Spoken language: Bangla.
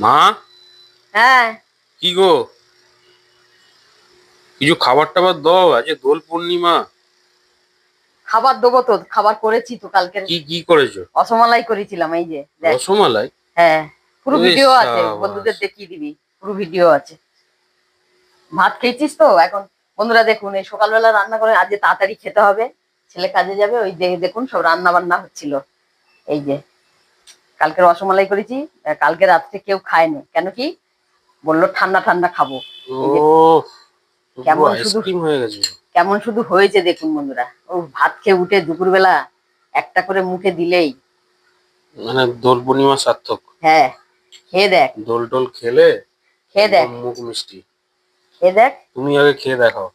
মা, হ্যাঁ, কি গো? কিছু খাবার টাবার দাও, আজকে দোল পূর্ণিমা। খাবার দেবো তো, খাবার করেছি তো কালকের। কি কি করেছো? রসমালাই করেছিলাম, এই যে দেখ। রসমালাই? হ্যাঁ, পুরো এ ভিডিও আছে, সাবাস। বন্ধুদের দেখিয়ে দিবি। পুরো ভিডিও আছে। ভাত খেয়েছিস তো এখন? বন্ধুরা দেখুন, এই সকালবেলা রান্না করে আজকে তাড়াতাড়ি খেতে হবে। ছেলে কাজে যাবে, ওই দেখুন সব রান্না বান্না হচ্ছিল। এই যে কালকে রসমালাই করেছি। কালকে রাত্রে কেউ খায়নি, কেন কি বললো ঠান্ডা ঠান্ডা খাবো। ও, এই যে পুরো কেমন শুধু আইসক্রিম হয়ে গেছে। কেমন শুধু হয়েছে দেখুন বন্ধুরা। ও ভাত খেয়ে উঠে দুপুরবেলা একটা করে মুখে দিলেই। মানে দোল পূর্ণিমা সার্থক। হ্যাঁ, খেয়ে দেখ। দোল টোল খেলে খেয়ে দেখ। একদম মুখ মিষ্টি। খেয়ে দেখ। তুমি আগে খেয়ে দেখাও।